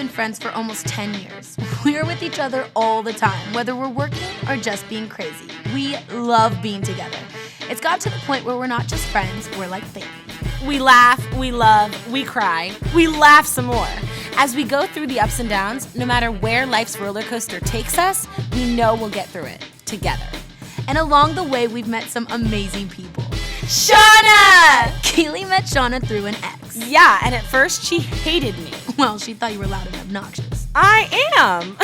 been friends for almost 10 years. We're with each other all the time, whether we're working or just being crazy. We love being together. It's got to the point where we're not just friends, we're like family. We laugh, we love, we cry, we laugh some more. As we go through the ups and downs, no matter where life's roller coaster takes us, we know we'll get through it together. And along the way, we've met some amazing people. Shawna! Kiely met Shawna through an ex. Yeah, and at first she hated me. Well, she thought you were loud and obnoxious. I am.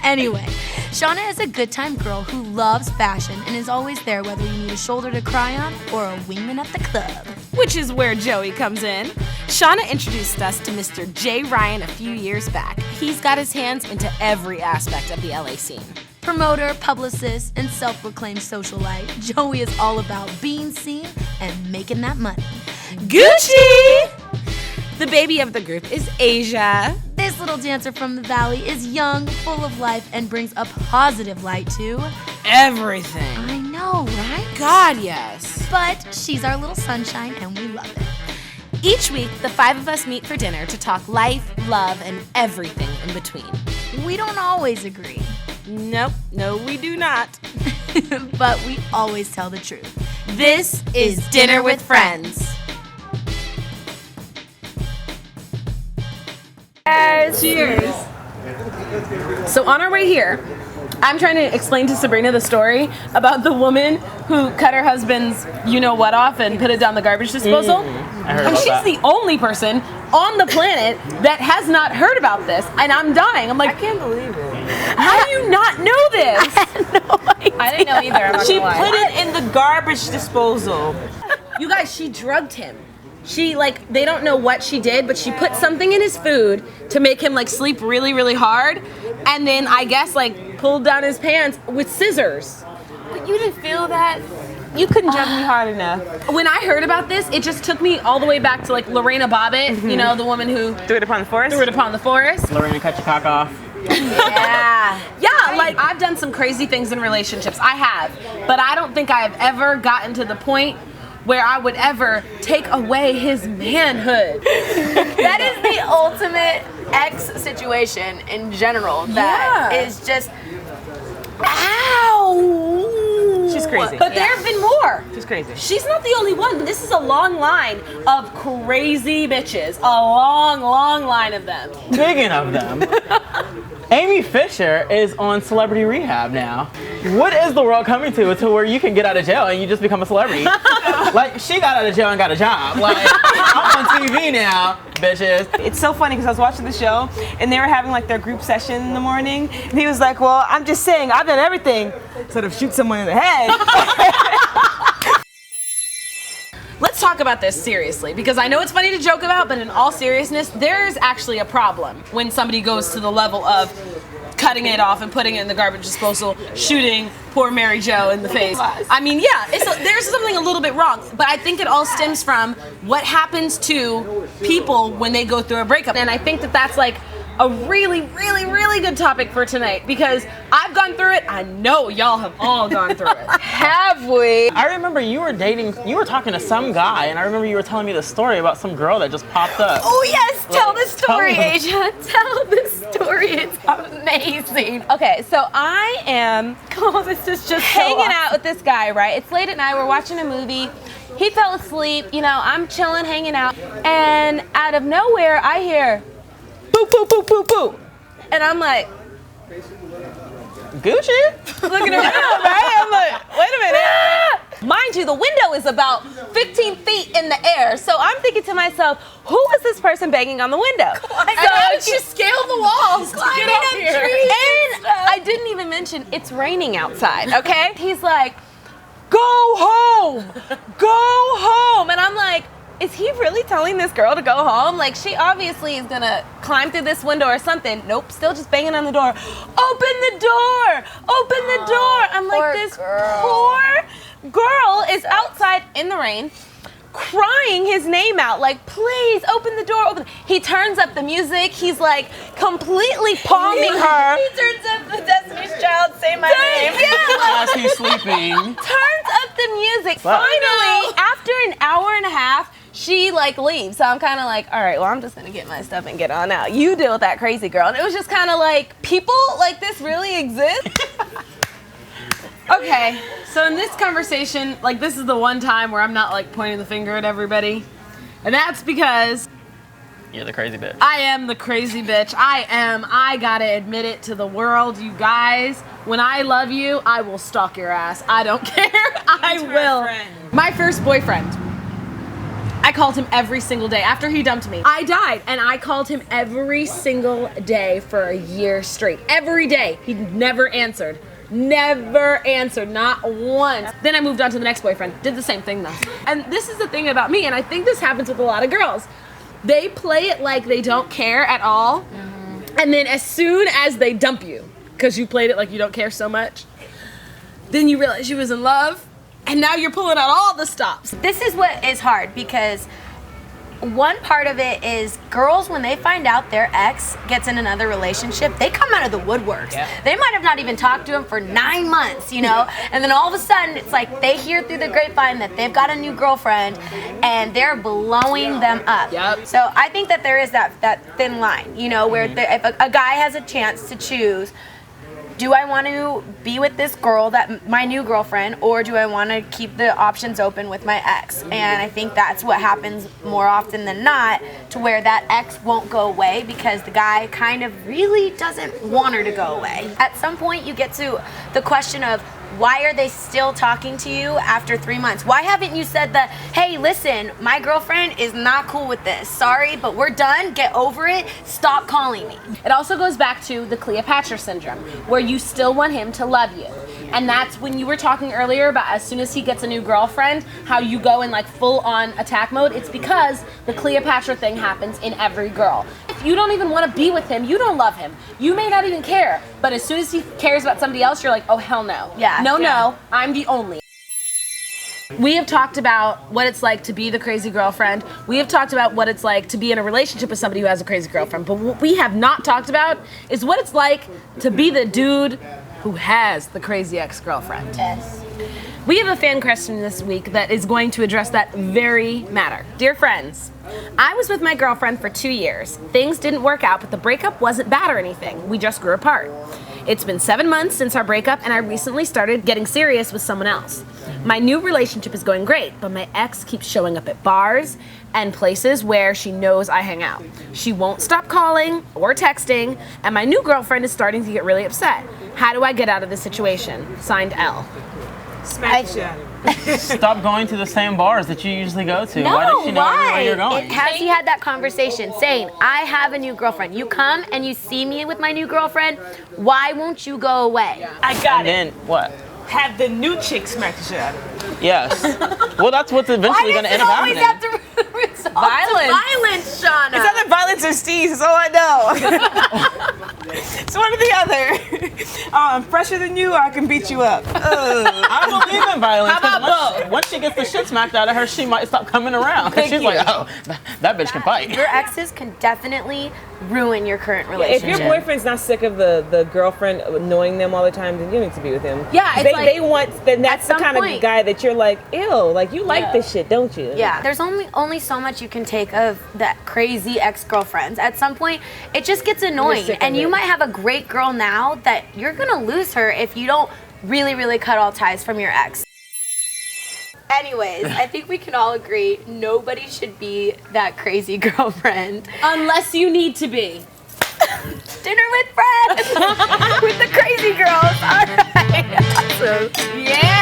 Anyway, Shawna is a good time girl who loves fashion and is always there whether you need a shoulder to cry on or a wingman at the club. Which is where Joey comes in. Shawna introduced us to Mr. JRyan a few years back. He's got his hands into every aspect of the LA scene. Promoter, publicist, and self-proclaimed socialite, Joey is all about being seen and making that money. Gucci! The baby of the group is Asia. This little dancer from the valley is young, full of life, and brings a positive light to everything. I know, right? God, yes. But she's our little sunshine, and we love it. Each week, the five of us meet for dinner to talk life, love, and everything in between. We don't always agree. Nope, no we do not. But we always tell the truth. This is Dinner with Friends. Cheers! Cheers! So on our way here, I'm trying to explain to Sabrina the story about the woman who cut her husband's you-know-what off and put it down the garbage disposal. And she's the only person on the planet that has not heard about this, and I'm dying. I'm like, I can't believe it. How do you not know this? I had no idea. I didn't know either. I'm not She gonna lie. put it in the garbage disposal. You guys, she drugged him. She, like, they don't know what she did, but she put something in his food to make him, like, sleep really, really hard. And then, I guess, like, pulled down his pants with scissors. But you didn't feel that? You couldn't drug me hard enough. When I heard about this, it just took me all the way back to, like, Lorena Bobbitt, you know, the woman who Threw it upon the forest? threw it upon the forest. Lorena, cut your cock off. Yeah. Yeah, like, I've done some crazy things in relationships. I have. But I don't think I've ever gotten to the point where I would ever take away his manhood. That is the ultimate ex situation in general. That is just, ow! She's crazy. But there have been more. She's crazy. She's not the only one. This is a long line of crazy bitches. A long, long line of them. Speaking of them, Amy Fisher is on celebrity rehab now. What is the world coming to where you can get out of jail and you just become a celebrity? Like, she got out of jail and got a job. Like, I'm on TV now, bitches. It's so funny because I was watching the show and they were having like their group session in the morning and he was like, well, I'm just saying I've done everything sort of shoot someone in the head. Let's talk about this seriously, because I know it's funny to joke about, but in all seriousness, there's actually a problem when somebody goes to the level of cutting it off and putting it in the garbage disposal, shooting poor Mary Jo in the face. I mean, yeah, there's something a little bit wrong, but I think it all stems from what happens to people when they go through a breakup. And I think that that's like a really, really, really good topic for tonight, because I've gone through it. I know y'all have all gone through it. Have we? I remember you were talking to some guy, and I remember you were telling me the story about some girl that just popped up. Oh yes, tell the story, tell me. Asia. Tell the story. It's amazing. Okay, so I am This is just hanging out with this guy, right? It's late at night, we're watching a movie. He fell asleep, you know, I'm chilling, hanging out, and out of nowhere, I hear boo, boo, boo, boo, boo. And I'm like, Gucci? looking around, right? I'm like, wait a minute. Mind you, the window is about 15 feet in the air. So I'm thinking to myself, who is this person banging on the window? How did you scale the walls to get up here? And I didn't even mention it's raining outside, okay? He's like, go home, go home. And I'm like, is he really telling this girl to go home? Like, she obviously is gonna climb through this window or something. Nope, still just banging on the door. Open the door, open the door. I'm like, this poor girl is outside in the rain, crying his name out, like, please open the door, open. He turns up the music. He's like completely palming her. He turns up the Destiny's Child, Say My Name. As he's sleeping. Turns up the music. Finally, after an hour and a half, she like leaves. So I'm kind of like, all right, well, I'm just gonna get my stuff and get on out. You deal with that crazy girl. And it was just kind of like, people like this really exist? Okay, so in this conversation, like this is the one time where I'm not like pointing the finger at everybody. And that's because You're the crazy bitch. I am the crazy bitch. I gotta admit it to the world, you guys. When I love you, I will stalk your ass. I don't care. I will. My first boyfriend, I called him every single day after he dumped me. I died, and I called him every single day for a year straight. Every day. He never answered. Never answered, not once. Then I moved on to the next boyfriend. Did the same thing though. And this is the thing about me, and I think this happens with a lot of girls. They play it like they don't care at all, and then as soon as they dump you, because you played it like you don't care so much, then you realize you was in love, and now you're pulling out all the stops. This is what is hard, because one part of it is girls, when they find out their ex gets in another relationship, they come out of the woodworks. Yeah. They might have not even talked to him for 9 months, you know, and then all of a sudden it's like they hear through the grapevine that they've got a new girlfriend and they're blowing them up. Yep. So I think that there is that thin line, you know, where if a guy has a chance to choose, do I want to be with this girl, my new girlfriend, or do I want to keep the options open with my ex? And I think that's what happens more often than not, to where that ex won't go away because the guy kind of really doesn't want her to go away. At some point you get to the question of, why are they still talking to you after 3 months? Why haven't you said hey, listen, my girlfriend is not cool with this. Sorry, but we're done. Get over it. Stop calling me. It also goes back to the Cleopatra syndrome, where you still want him to love you. And that's when you were talking earlier about as soon as he gets a new girlfriend, how you go in like full on attack mode. It's because the Cleopatra thing happens in every girl. If you don't even want to be with him, you don't love him. You may not even care. But as soon as he cares about somebody else, you're like, oh, hell no. Yeah. No, I'm the only. We have talked about what it's like to be the crazy girlfriend. We have talked about what it's like to be in a relationship with somebody who has a crazy girlfriend. But what we have not talked about is what it's like to be the dude who has the crazy ex-girlfriend. Yes. We have a fan question this week that is going to address that very matter. Dear friends, I was with my girlfriend for 2 years. Things didn't work out, but the breakup wasn't bad or anything. We just grew apart. It's been 7 months since our breakup, and I recently started getting serious with someone else. My new relationship is going great, but my ex keeps showing up at bars and places where she knows I hang out. She won't stop calling or texting, and my new girlfriend is starting to get really upset. How do I get out of this situation? Signed, L. Smack the shit out of him. Stop going to the same bars that you usually go to. No, why does she know everywhere you're going? Has he had that conversation saying, I have a new girlfriend. You come and you see me with my new girlfriend. Why won't you go away? I got And it. then what? Have the new chick smack the shit out of him. Yes. Well, that's what's eventually going to end up always happening. have to resort Violence. to violence, Shawna? It's either violence or steez, that's all I know. It's one or the other. I'm fresher than you, or I can beat you up. I don't believe in violence. How about 'cause both? once she gets the shit smacked out of her, she might stop coming around. She's like, oh, that bitch can fight. Your exes can definitely ruin your current If relationship. your boyfriend's not sick of the girlfriend knowing them all the time, then you need to be with him. Yeah, it's like- they want. Then that's the some kind point- of guy that you're like, ew, like you like this shit, don't you? Yeah, there's only so much you can take of that crazy ex-girlfriends. At some point, it just gets annoying. sick of And you it. might have a great girl now that you're gonna lose her if you don't really, really cut all ties from your ex. Anyways, I think we can all agree nobody should be that crazy girlfriend. Unless you need to be. Dinner with friends with the crazy girls. All right. Awesome. Yeah.